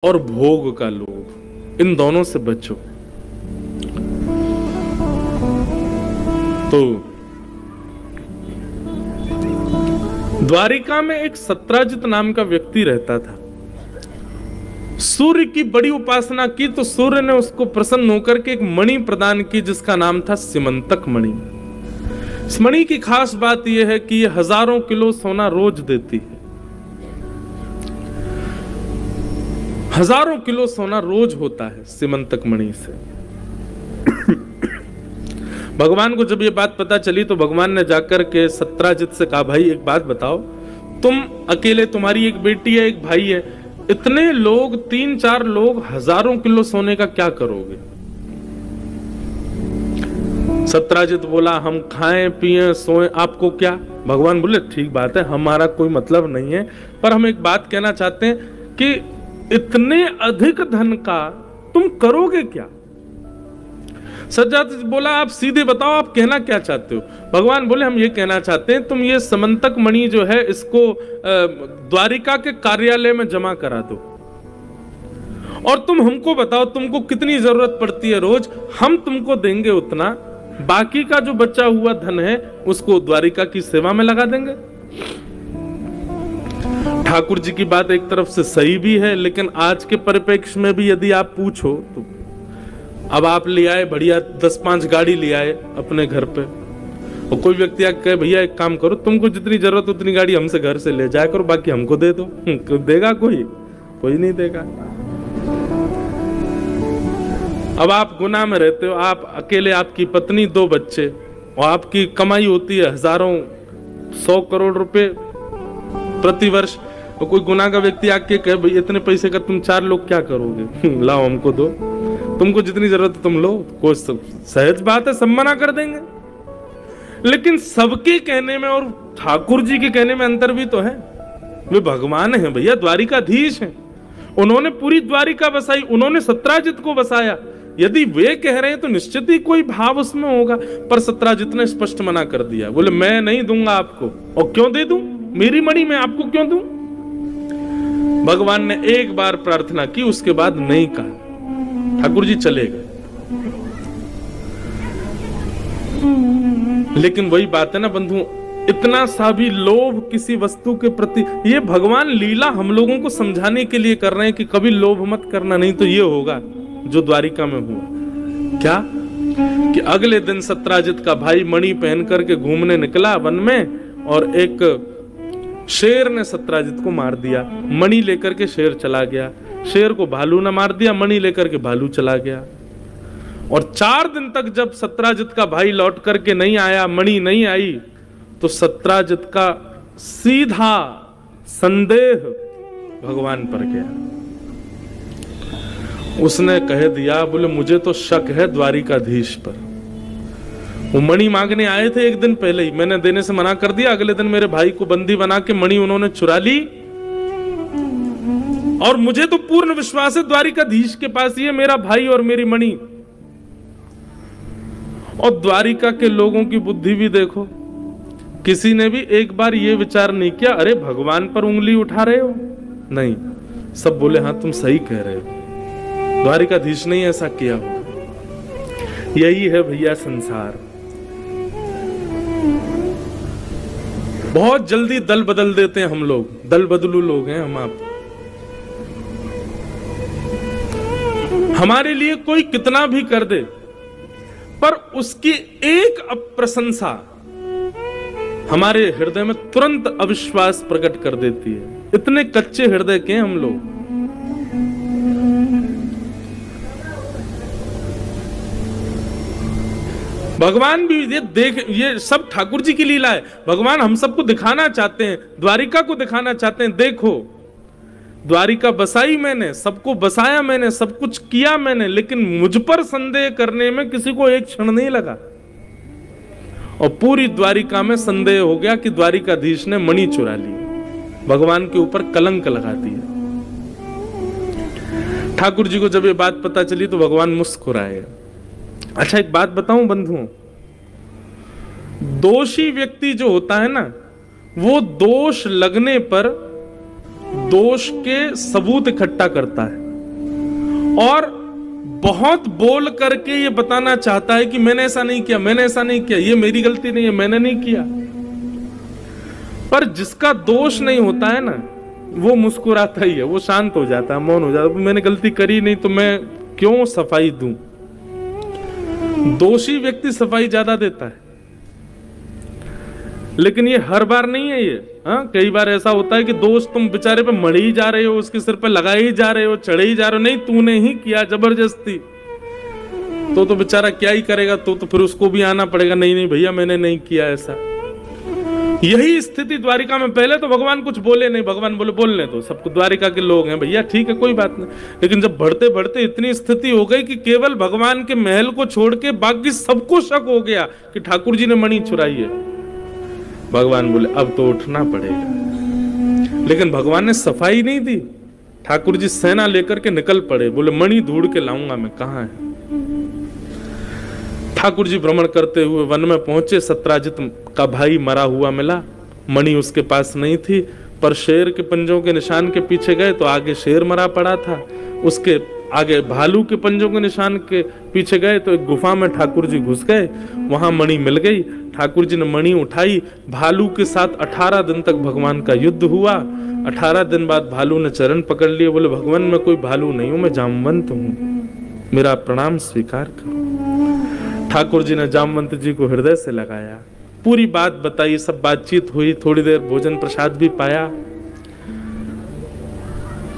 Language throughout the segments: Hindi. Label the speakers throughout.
Speaker 1: और भोग का लोभ, इन दोनों से बचो। तो द्वारिका में एक सत्राजित नाम का व्यक्ति रहता था। सूर्य की बड़ी उपासना की तो सूर्य ने उसको प्रसन्न होकर के एक मणि प्रदान की जिसका नाम था सिमंतक मणि। इस मणि की खास बात यह है कि यह हजारों किलो सोना रोज देती है। हजारों किलो सोना रोज होता है सिमंतक मणि से। भगवान को जब ये बात पता चली तो भगवान ने जाकर के सत्राजित से कहा, भाई एक बात बताओ, तुम अकेले, तुम्हारी एक बेटी है, एक भाई है, इतने लोग, 3-4 लोग, हजारों किलो सोने का क्या करोगे? सत्राजित बोला, हम खाएं पिएं सोएं, आपको क्या? भगवान बोले, ठीक बात है, हमारा कोई मतलब नहीं है, पर हम एक बात कहना चाहते हैं कि इतने अधिक धन का तुम करोगे क्या? सत्राजित बोला, आप सीधे बताओ, आप कहना क्या चाहते हो? भगवान बोले, हम ये कहना चाहते हैं, तुम ये समंतक मणि जो है इसको द्वारिका के कार्यालय में जमा करा दो और तुम हमको बताओ तुमको कितनी जरूरत पड़ती है रोज, हम तुमको देंगे उतना, बाकी का जो बचा हुआ धन है उसको द्वारिका की सेवा में लगा देंगे। ठाकुर जी की बात एक तरफ से सही भी है, लेकिन आज के परिप्रेक्ष्य में भी यदि आप पूछो तो अब आप ले आए बढ़िया 10-5 गाड़ी ले आए अपने घर पे, और कोई व्यक्ति आके कहे, भैया एक काम करो, तुमको जितनी जरूरत उतनी गाड़ी हमसे घर से ले जाया करो, बाकी हमको दे दो। देगा कोई? कोई नहीं देगा। अब आप गुनाह में रहते हो, आप अकेले, आपकी पत्नी, 2 बच्चे, और आपकी कमाई होती है हजारों 100 करोड़ रुपए प्रति वर्ष, और कोई गुनाह का व्यक्ति आके कहे, भाई इतने पैसे का तुम 4 लोग क्या करोगे? लाओ हमको दो, तुमको जितनी जरूरत है तुम लो। कोई सहज बात है, सब मना कर देंगे। लेकिन सबके कहने में और ठाकुर जी के कहने में अंतर भी तो है। वे भगवान हैं भैया, द्वारिकाधीश हैं, उन्होंने पूरी द्वारिका बसाई, उन्होंने सत्राजित को बसाया। यदि वे कह रहे हैं तो निश्चित ही कोई भाव उसमें होगा, पर सत्राजित ने स्पष्ट मना कर दिया, बोले मैं नहीं दूंगा आपको। और क्यों दे दूं? मेरी मणि मैं आपको क्यों दूं? भगवान ने एक बार प्रार्थना की, उसके बाद नहीं कहा। ठाकुर जी चले गए। लेकिन वही बात है ना बंधु, इतना सा भी लोभ किसी वस्तु के प्रति, ये भगवान लीला हम लोगों को समझाने के लिए कर रहे हैं कि कभी लोभ मत करना, नहीं तो ये होगा जो द्वारिका में हुआ। क्या कि अगले दिन सत्राजित का भाई मणि पहन करके घूमने निकला वन में, और एक शेर ने सत्राजित को मार दिया। मणि लेकर के शेर चला गया, शेर को भालू ने मार दिया, मणि लेकर के भालू चला गया। और 4 दिन तक जब सत्राजित का भाई लौट करके नहीं आया, मणि नहीं आई, तो सत्राजित का सीधा संदेह भगवान पर गया। उसने कह दिया, बोले मुझे तो शक है द्वारिकाधीश पर। वो मणि मांगने आए थे एक दिन पहले ही, मैंने देने से मना कर दिया, अगले दिन मेरे भाई को बंदी बना के मणि उन्होंने चुरा ली, और मुझे तो पूर्ण विश्वास है द्वारिकाधीश के पास ही है मेरा भाई और मेरी मणि। और द्वारिका के लोगों की बुद्धि भी देखो, किसी ने भी एक बार ये विचार नहीं किया, अरे भगवान पर उंगली उठा रहे हो? नहीं, सब बोले हाँ तुम सही कह रहे हो, द्वारिकाधीश ने ऐसा किया हो। यही है भैया संसार। बहुत जल्दी दल बदल देते हैं हम लोग, दल बदलू लोग हैं हम। आप हमारे लिए कोई कितना भी कर दे, पर उसकी एक अप्रशंसा हमारे हृदय में तुरंत अविश्वास प्रकट कर देती है। इतने कच्चे हृदय के हम लोग। भगवान भी ये देख, ये सब ठाकुर जी की लीला है। भगवान हम सबको दिखाना चाहते हैं, द्वारिका को दिखाना चाहते हैं, देखो द्वारिका बसाई मैंने, सबको बसाया मैंने, सब कुछ किया मैंने, लेकिन मुझ पर संदेह करने में किसी को एक क्षण नहीं लगा। और पूरी द्वारिका में संदेह हो गया कि द्वारिकाधीश ने मणि चुरा ली, भगवान के ऊपर कलंक लगा दिया। ठाकुर जी को जब ये बात पता चली तो भगवान मुस्कुराए। अच्छा एक बात बताऊं बंधुओं, दोषी व्यक्ति जो होता है ना, वो दोष लगने पर दोष के सबूत इकट्ठा करता है। और बहुत बोल करके ये बताना चाहता है कि मैंने ऐसा नहीं किया, मैंने ऐसा नहीं किया, ये मेरी गलती नहीं है, मैंने नहीं किया। पर जिसका दोष नहीं होता है ना, वो मुस्कुराता ही है, वो शांत हो जाता है, मौन हो जाता है। मैंने गलती करी नहीं तो मैं क्यों सफाई दूं? दोषी व्यक्ति सफाई ज्यादा देता है, लेकिन ये हर बार नहीं है। ये कई बार ऐसा होता है कि दोस्त तुम बेचारे पे मर ही जा रहे हो, उसके सिर पे लगाए ही जा रहे हो, चढ़े ही जा रहे हो, नहीं तूने ही किया जबरदस्ती, तो बेचारा क्या ही करेगा, तो फिर उसको भी आना पड़ेगा, नहीं नहीं भैया मैंने नहीं किया ऐसा। यही स्थिति द्वारिका में। पहले तो भगवान कुछ बोले नहीं, भगवान बोले बोलने दो, सबको द्वारिका के लोग हैं भैया, ठीक है कोई बात नहीं। लेकिन जब बढ़ते बढ़ते इतनी स्थिति हो गई कि केवल भगवान के महल को छोड़ के बाकी सबको शक हो गया कि ठाकुर जी ने मणि चुराई है, भगवान बोले अब तो उठना पड़ेगा। लेकिन भगवान ने सफाई नहीं दी। ठाकुर जी सेना लेकर के निकल पड़े, बोले मणि ढूंढ के लाऊंगा मैं, कहां है। ठाकुर जी भ्रमण करते हुए वन में पहुंचे, सत्राजित का भाई मरा हुआ मिला, मणि उसके पास नहीं थी, पर शेर के पंजों के निशान के पीछे गए तो आगे शेर मरा पड़ा था, उसके आगे भालू के पंजों के निशान के पीछे गए तो एक गुफा में ठाकुर जी घुस गए, वहां मणि मिल गई। ठाकुर जी ने मणि उठाई, भालू के साथ 18 दिन तक भगवान का युद्ध हुआ। 18 दिन बाद भालू ने चरण पकड़ लिए, बोले भगवान मैं कोई भालू नहीं हूं, मैं जामवंत हूं, मेरा प्रणाम स्वीकार करो। ठाकुर जी ने जामवंत जी को हृदय से लगाया, पूरी बात बताई, सब बातचीत हुई, थोड़ी देर भोजन प्रसाद भी पाया।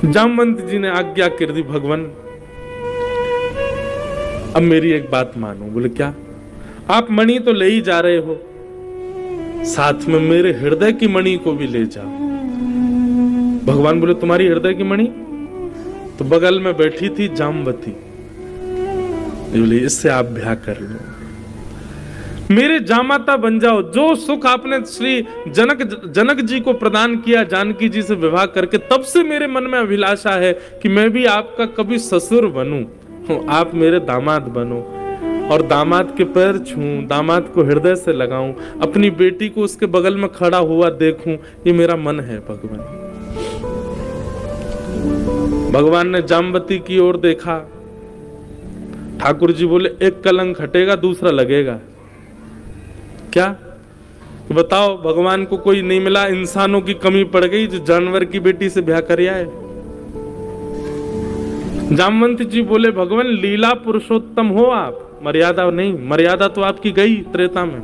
Speaker 1: जामवंत जी ने आज्ञा कर दी, भगवान अब मेरी एक बात मानो। बोले क्या? आप मणि तो ले ही जा रहे हो, साथ में मेरे हृदय की मणि को भी ले जाओ। भगवान बोले तुम्हारी हृदय की मणि? तो बगल में बैठी थी जामवती, बोले इससे आप ब्याह कर लो, मेरे जामाता बन जाओ। जो सुख आपने श्री जनक जी को प्रदान किया जानकी जी से विवाह करके, तब से मेरे मन में अभिलाषा है कि मैं भी आपका कभी ससुर बनूं, आप मेरे दामाद बनो, और दामाद के पैर छूं, दामाद को हृदय से लगाऊं, अपनी बेटी को उसके बगल में खड़ा हुआ देखूं, ये मेरा मन है भगवान। भगवान ने जामवती की ओर देखा। ठाकुर जी बोले एक कलंक हटेगा दूसरा लगेगा। क्या? बताओ, भगवान को कोई नहीं मिला, इंसानों की कमी पड़ गई जो जानवर की बेटी से ब्याह कर आए। जामवंत जी बोले भगवान लीला पुरुषोत्तम हो आप, मर्यादा नहीं, मर्यादा तो आपकी गई त्रेता में,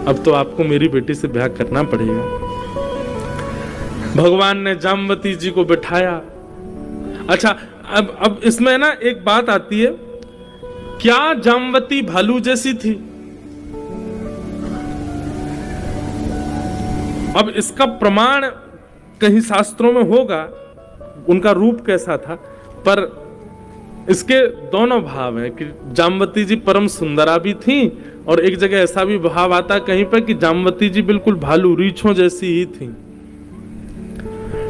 Speaker 1: अब तो आपको मेरी बेटी से ब्याह करना पड़ेगा। भगवान ने जामवती जी को बिठाया। अच्छा, अब इसमें ना एक बात आती है, क्या जामवती भालू जैसी थी? अब इसका प्रमाण कहीं शास्त्रों में होगा, उनका रूप कैसा था, पर इसके दोनों भाव हैं कि जामवती जी परम सुंदरा भी थी, और एक जगह ऐसा भी भाव आता कहीं पर कि जामवती जी बिल्कुल भालू रीछों जैसी ही थी।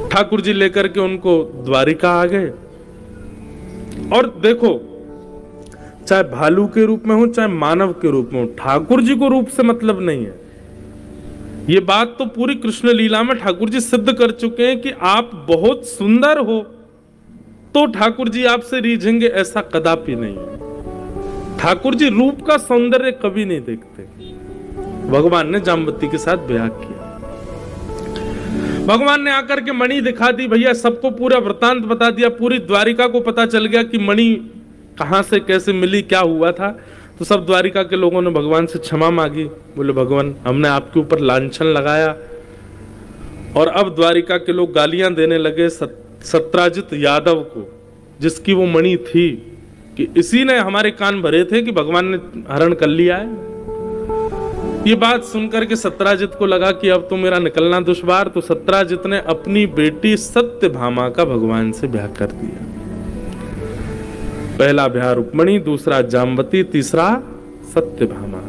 Speaker 1: ठाकुर जी लेकर के उनको द्वारिका आ गए, और देखो चाहे भालू के रूप में हो चाहे मानव के रूप में हो, ठाकुर जी को रूप से मतलब नहीं है। ये बात तो पूरी कृष्ण लीला में ठाकुर जी सिद्ध कर चुके हैं कि आप बहुत सुंदर हो तो ठाकुर जी आपसे रीझेंगे, ऐसा कदापि नहीं है। ठाकुर जी रूप का सौंदर्य कभी नहीं देखते। भगवान ने जामवती के साथ ब्याह किया। भगवान ने आकर के मणि दिखा दी, भैया सबको पूरा वृतांत बता दिया, पूरी द्वारिका को पता चल गया कि मणि कहां से कैसे मिली, क्या हुआ था। तो सब द्वारिका के लोगों ने भगवान से क्षमा मांगी, बोले भगवान हमने आपके ऊपर लांछन लगाया। और अब द्वारिका के लोग गालियां देने लगे सत्राजित यादव को, जिसकी वो मणि थी, कि इसी ने हमारे कान भरे थे कि भगवान ने हरण कर लिया है। ये बात सुनकर के सत्राजित को लगा कि अब तो मेरा निकलना दुश्वार, तो सत्राजित ने अपनी बेटी सत्यभामा का भगवान से ब्याह कर दिया। पहला ब्याह रुक्मणी, दूसरा जामवती, तीसरा सत्यभामा।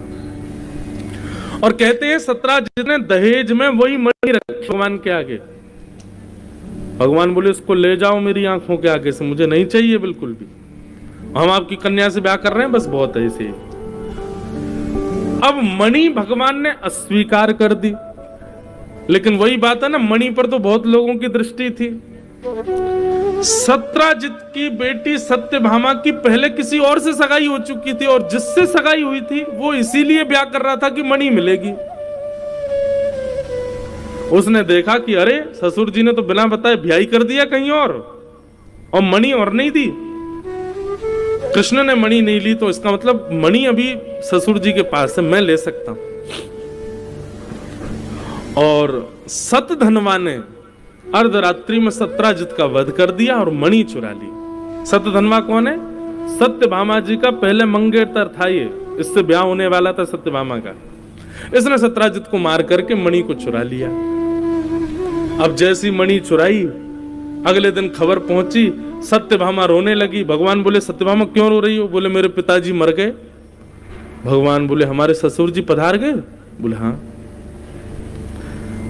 Speaker 1: और कहते हैं सत्राजित ने दहेज में वही मणि रखी भगवान के आगे। भगवान बोले इसको ले जाओ मेरी आंखों के आगे से, मुझे नहीं चाहिए बिल्कुल भी, हम आपकी कन्या से ब्याह कर रहे हैं, बस बहुत है इसे। अब मणि भगवान ने अस्वीकार कर दी, लेकिन वही बात है ना, मणि पर तो बहुत लोगों की दृष्टि थी। सत्राजित की बेटी सत्यभामा की पहले किसी और से सगाई हो चुकी थी, और जिससे सगाई हुई थी वो इसीलिए ब्याह कर रहा था कि मणि मिलेगी। उसने देखा कि अरे ससुर जी ने तो बिना बताए ब्याह कर दिया कहीं और मणि और नहीं दी। कृष्ण ने मणि नहीं ली, तो इसका मतलब मणि अभी ससुर जी के पास है, मैं ले सकता हूं। और सतधनवा ने अर्धरात्रि में सत्राजित का वध कर दिया और मणि चुरा ली। सतधनवा कौन है? सत्यभामा जी का पहले मंगेतर था, ये इससे ब्याह होने वाला था सत्यभामा का। इसने सत्राजित को मार करके मणि को चुरा लिया। अब जैसी मणि चुराई, अगले दिन खबर पहुंची, सत्यभामा रोने लगी। भगवान बोले सत्यभामा क्यों रो रही हो? बोले मेरे पिताजी मर गए। भगवान बोले हमारे ससुर जी पधार गए? बोले हाँ।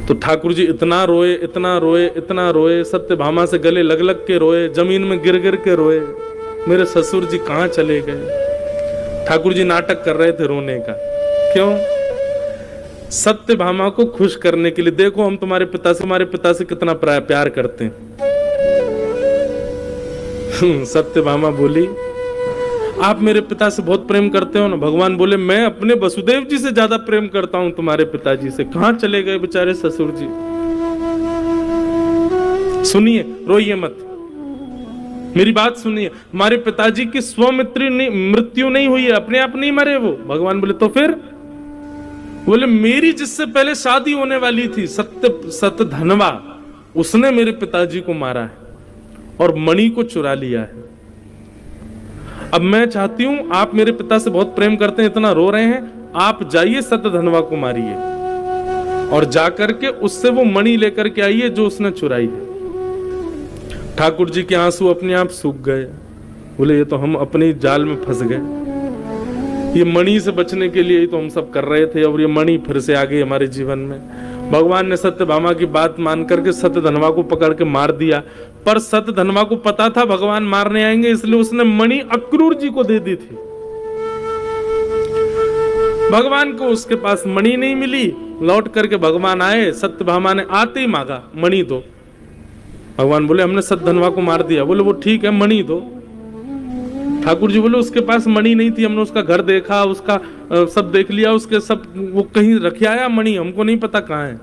Speaker 1: तो ठाकुर जी इतना रोए, इतना रोए, इतना रोए, सत्यभामा से गले लग लग के रोए, जमीन में गिर गिर के रोए, मेरे ससुर जी कहां चले गए। ठाकुर जी नाटक कर रहे थे रोने का। क्यों? सत्यभामा को खुश करने के लिए। देखो हम तुम्हारे पिता से कितना प्यार करते हैं। सत्यभामा बोली आप मेरे पिता से बहुत प्रेम करते हो ना? भगवान बोले मैं अपने वसुदेव जी से ज्यादा प्रेम करता हूं तुम्हारे पिताजी से। कहां चले गए बेचारे ससुर जी? सुनिए, रोइए मत, मेरी बात सुनिए। हमारे पिताजी की स्वमित्री मृत्यु नहीं हुई है, अपने आप नहीं मरे वो। भगवान बोले तो फिर? बोले मेरी जिससे पहले शादी होने वाली थी सतधनवा, उसने मेरे पिताजी को मारा है और मणि को चुरा लिया है। अब मैं चाहती हूं, आप मेरे पिता से बहुत प्रेम करते हैं, इतना रो रहे हैं, आप जाइए सतधनवा को मारिए और जाकर के उससे वो मणि लेकर के आइए जो उसने चुराई है। ठाकुर जी के आंसू अपने आप सूख गए। बोले ये तो हम अपनी जाल में फंस गए, ये मणि से बचने के लिए ही तो हम सब कर रहे थे और ये मणि फिर से आ गई हमारे जीवन में। भगवान ने सत्यभामा की बात मान करके सतधनवा को पकड़ के मार दिया, पर सतधनवा को पता था भगवान मारने आएंगे, इसलिए उसने मणि अक्रूर जी को दे दी थी। भगवान को उसके पास मणि नहीं मिली। लौट करके भगवान आए, सत्यभामा ने आते ही मांगा मणि दो। भगवान बोले हमने सतधनवा को मार दिया। बोले वो ठीक है, मणि दो। ठाकुर जी बोले उसके पास मणि नहीं थी, हमने उसका घर देखा, उसका सब देख लिया, उसके सब वो कहीं रखे आया मणि, हमको नहीं पता कहां है।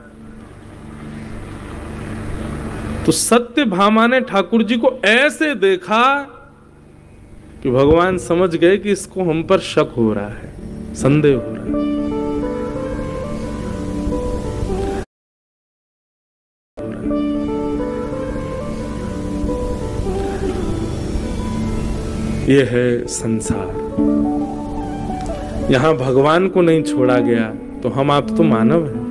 Speaker 1: तो सत्यभामा ने ठाकुर जी को ऐसे देखा कि भगवान समझ गए कि इसको हम पर शक हो रहा है, संदेह हो रहा है। ये है संसार। यहां भगवान को नहीं छोड़ा गया तो हम आप तो मानव हैं।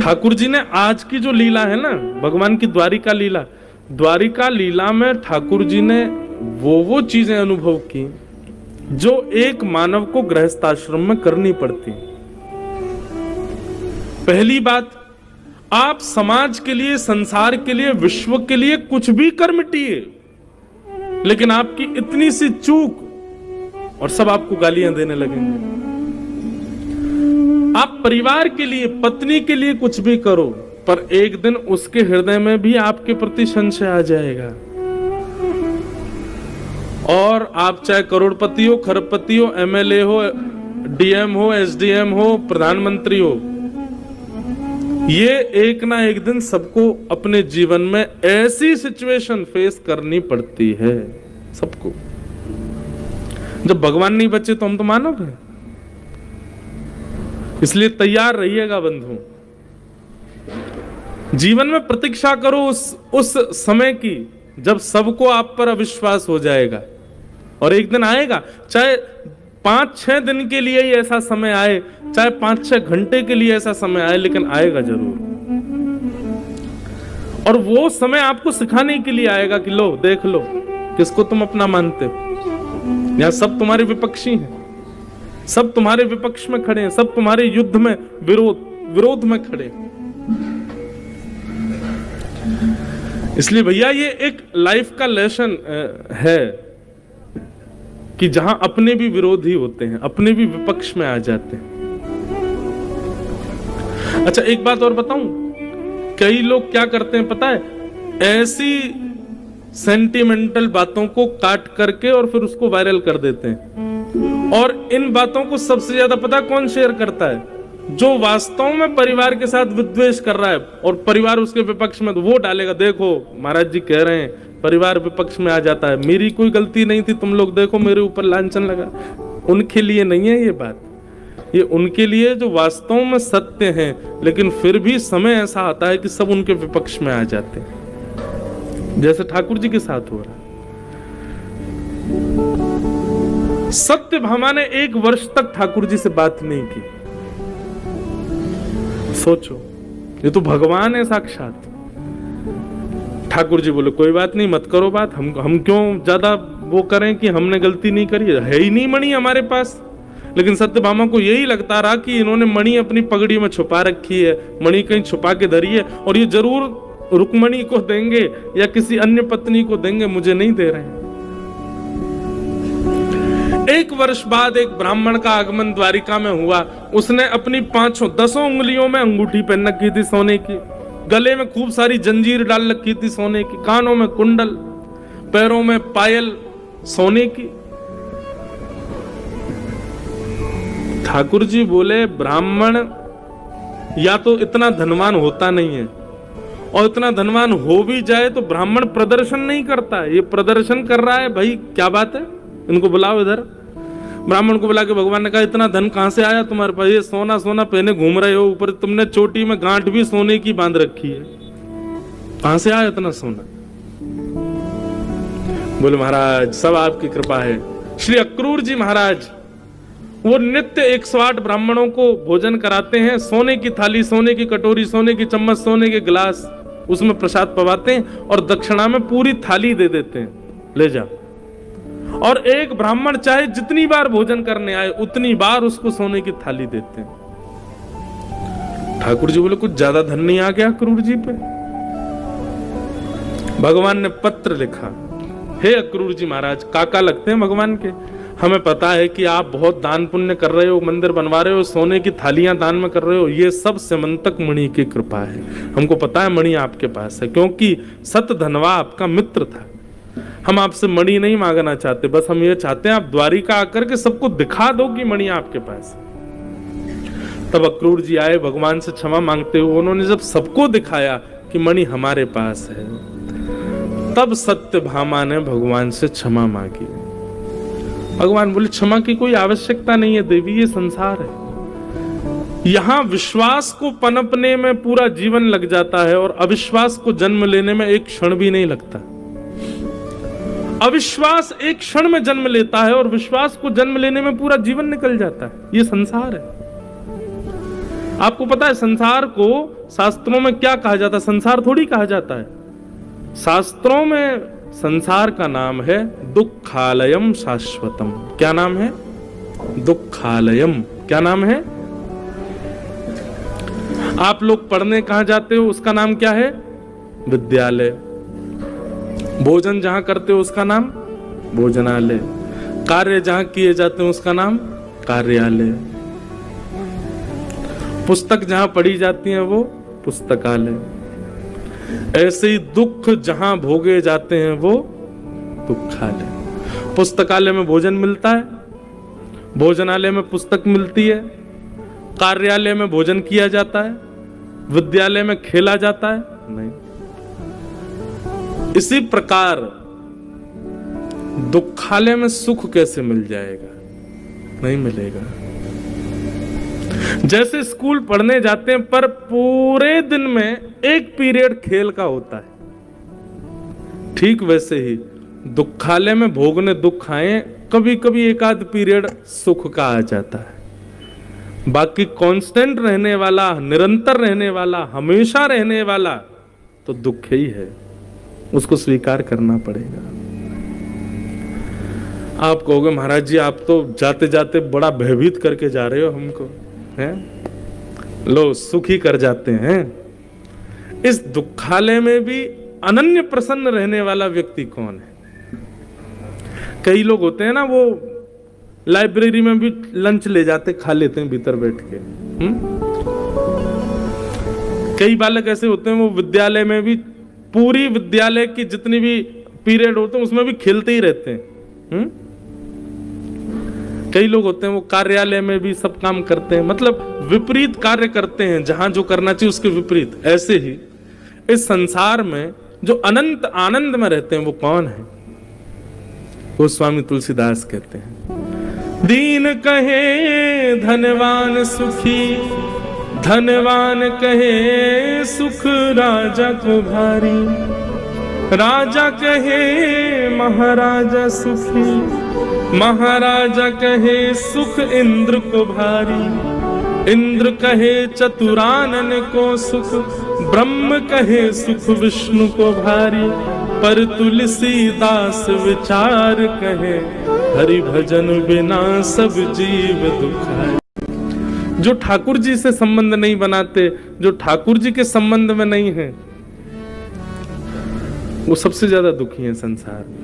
Speaker 1: ठाकुर जी ने आज की जो लीला है ना, भगवान की द्वारिका लीला में ठाकुर जी ने वो चीजें अनुभव की जो एक मानव को गृहस्थाश्रम में करनी पड़ती। पहली बात, आप समाज के लिए, संसार के लिए, विश्व के लिए कुछ भी कर मिटिए, लेकिन आपकी इतनी सी चूक और सब आपको गालियां देने लगेंगे। आप परिवार के लिए, पत्नी के लिए कुछ भी करो, पर एक दिन उसके हृदय में भी आपके प्रति संशय आ जाएगा। और आप चाहे करोड़पति हो, खरबपति हो, एमएलए हो, डीएम हो, एसडीएम हो, प्रधानमंत्री हो, ये एक ना एक दिन सबको अपने जीवन में ऐसी सिचुएशन फेस करनी पड़ती है, सबको। जब भगवान नहीं बचे तो हम तो मानव हैं। इसलिए तैयार रहिएगा बंधु, जीवन में प्रतीक्षा करो उस समय की जब सबको आप पर अविश्वास हो जाएगा। और एक दिन आएगा, चाहे 5-6 दिन के लिए ही ऐसा समय आए, चाहे 5-6 घंटे के लिए ऐसा समय आए, लेकिन आएगा जरूर। और वो समय आपको सिखाने के लिए आएगा कि लो देख लो किसको तुम अपना मानते हो। यहां सब तुम्हारे विपक्षी हैं, सब तुम्हारे विपक्ष में खड़े हैं, सब तुम्हारे युद्ध में विरोध में खड़े हैं। इसलिए भैया ये एक लाइफ का लेसन है कि जहां अपने भी विरोधी होते हैं, अपने भी विपक्ष में आ जाते हैं। अच्छा एक बात और बताऊं, कई लोग क्या करते हैं पता है, ऐसी सेंटिमेंटल बातों को काट करके और फिर उसको वायरल कर देते हैं। और इन बातों को सबसे ज्यादा पता कौन शेयर करता है? जो वास्तव में परिवार के साथ विद्वेष कर रहा है और परिवार उसके विपक्ष में, तो वो डालेगा, देखो महाराज जी कह रहे हैं परिवार विपक्ष में आ जाता है, मेरी कोई गलती नहीं थी, तुम लोग देखो मेरे ऊपर लांछन लगा। उनके लिए नहीं है ये बात, ये उनके लिए जो वास्तव में सत्य है, लेकिन फिर भी समय ऐसा आता है कि सब उनके विपक्ष में आ जाते हैं, जैसे ठाकुर जी के साथ हो रहा है। सत्यभामा ने 1 वर्ष तक ठाकुर जी से बात नहीं की। सोचो, ये तो भगवान है साक्षात। ठाकुर जी बोले कोई बात नहीं, मत करो बात, हम क्यों ज्यादा वो करें कि हमने गलती नहीं करी है ही नहीं मणि हमारे पास। लेकिन सत्यभामा को यही लगता रहा कि इन्होंने मणि अपनी पगड़ी में छुपा रखी है, मणि कहीं छुपा के धरी है और ये जरूर रुक्मणी को देंगे या किसी अन्य पत्नी को देंगे, मुझे नहीं दे रहे हैं। 1 वर्ष बाद एक ब्राह्मण का आगमन द्वारिका में हुआ। उसने अपनी 10 उंगलियों में अंगूठी पहन रखी थी सोने की, गले में खूब सारी जंजीर डाल रखी थी सोने की, कानों में कुंडल, पैरों में पायल सोने की। ठाकुर जी बोले ब्राह्मण या तो इतना धनवान होता नहीं है, और इतना धनवान हो भी जाए तो ब्राह्मण प्रदर्शन नहीं करता है, ये प्रदर्शन कर रहा है। भाई क्या बात है, इनको बुलाओ इधर। ब्राह्मण को बुला के भगवान ने कहा इतना धन कहां से आया तुम्हारे पास, ये सोना सोना पहने घूम रहे हो, ऊपर तुमने चोटी में गांठ भी सोने की बांध रखी है, कहां से आया इतना सोना? बोले महाराज सब आपकी कृपा है। श्री अक्रूर जी महाराज वो नित्य 108 ब्राह्मणों को भोजन कराते हैं, सोने की थाली, सोने की कटोरी, सोने की चम्मच, सोने के गिलास, उसमें प्रसाद पवाते हैं और दक्षिणा में पूरी थाली दे देते हैं, ले जा। और एक ब्राह्मण चाहे जितनी बार भोजन करने आए उतनी बार उसको सोने की थाली देते हैं। ठाकुर जी बोले कुछ ज्यादा धन नहीं आ गया अक्रूर जी पे? भगवान ने पत्र लिखा, हे अक्रूर जी महाराज, काका लगते हैं भगवान के, हमें पता है कि आप बहुत दान पुण्य कर रहे हो, मंदिर बनवा रहे हो, सोने की थालियां दान में कर रहे हो, ये सब सिमंतक मणि की कृपा है। हमको पता है मणि आपके पास है, क्योंकि सत धनवा आपका मित्र था। हम आपसे मणि नहीं मांगना चाहते, बस हम ये चाहते हैं आप द्वारिका आकर के सबको दिखा दो कि मणि आपके पास है। तब अक्रूर जी आए भगवान से क्षमा मांगते हुए। उन्होंने जब सबको दिखाया कि मणि हमारे पास है, तब सत्यभामा ने भगवान से क्षमा मांगी। भगवान बोले क्षमा की कोई आवश्यकता नहीं है देवी, ये संसार है, यहां विश्वास को पनपने में पूरा जीवन लग जाता है और अविश्वास को जन्म लेने में एक क्षण भी नहीं लगता। अविश्वास एक क्षण में जन्म लेता है और विश्वास को जन्म लेने में पूरा जीवन निकल जाता है। ये संसार है। आपको पता है संसार को शास्त्रों में क्या कहा जाता है? संसार थोड़ी कहा जाता है। शास्त्रों में संसार का नाम है दुखालयम शाश्वतम। क्या नाम है? दुखालयम। क्या नाम है? आप लोग पढ़ने कहां जाते हो उसका नाम क्या है? विद्यालय। भोजन जहां करते हो उसका नाम भोजनालय। कार्य जहां किए जाते हैं उसका नाम कार्यालय। पुस्तक जहां पढ़ी जाती है वो पुस्तकालय। ऐसे ही दुख जहां भोगे जाते हैं वो दुखालय। पुस्तकालय में भोजन मिलता है, भोजनालय में पुस्तक मिलती है, कार्यालय में भोजन किया जाता है, विद्यालय में खेला जाता है नहीं। इसी प्रकार दुखालय में सुख कैसे मिल जाएगा? नहीं मिलेगा। जैसे स्कूल पढ़ने जाते हैं पर पूरे दिन में एक पीरियड खेल का होता है, ठीक वैसे ही दुखालय में भोगने दुख आए, कभी कभी एक आध पीरियड सुख का आ जाता है। बाकी कांस्टेंट रहने वाला, निरंतर रहने वाला, हमेशा रहने वाला तो दुख ही है, उसको स्वीकार करना पड़ेगा। आप कहोगे महाराज जी आप तो जाते जाते बड़ा भयभीत करके जा रहे हो हमको, हैं? लो सुखी कर जाते हैं। इस दुखालय में भी अनन्य प्रसन्न रहने वाला व्यक्ति कौन है? कई लोग होते हैं ना, वो लाइब्रेरी में भी लंच ले जाते, खा लेते हैं भीतर बैठ के। कई बालक ऐसे होते हैं वो विद्यालय में भी पूरी विद्यालय की जितनी भी पीरियड होते हैं उसमें भी खेलते ही रहते हैं। कई लोग होते हैं वो कार्यालय में भी सब काम करते हैं, मतलब विपरीत कार्य करते हैं, जहां जो करना चाहिए उसके विपरीत। ऐसे ही इस संसार में जो अनंत आनंद में रहते हैं वो कौन है? वो स्वामी तुलसीदास कहते हैं, दीन कहे धनवान सुखी, धनवान कहे सुख राजा को भारी, राजा कहे महाराजा सुखी, महाराजा कहे सुख इंद्र को भारी, इंद्र कहे चतुरानन को सुख, ब्रह्म कहे सुख विष्णु को भारी, पर तुलसीदास विचार कहे, हरि भजन बिना सब जीव दुखाए। जो ठाकुर जी से संबंध नहीं बनाते, जो ठाकुर जी के संबंध में नहीं है, वो सबसे ज्यादा दुखी है संसार में।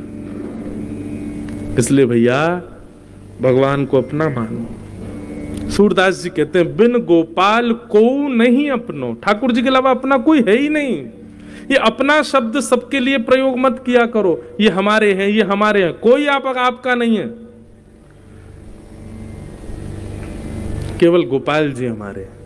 Speaker 1: इसलिए भैया भगवान को अपना मानो। सूरदास जी कहते हैं, बिन गोपाल को नहीं अपनो। ठाकुर जी के अलावा अपना कोई है ही नहीं। ये अपना शब्द सबके लिए प्रयोग मत किया करो, ये हमारे हैं, ये हमारे हैं, कोई आपका नहीं है, केवल गोपाल जी हमारे हैं।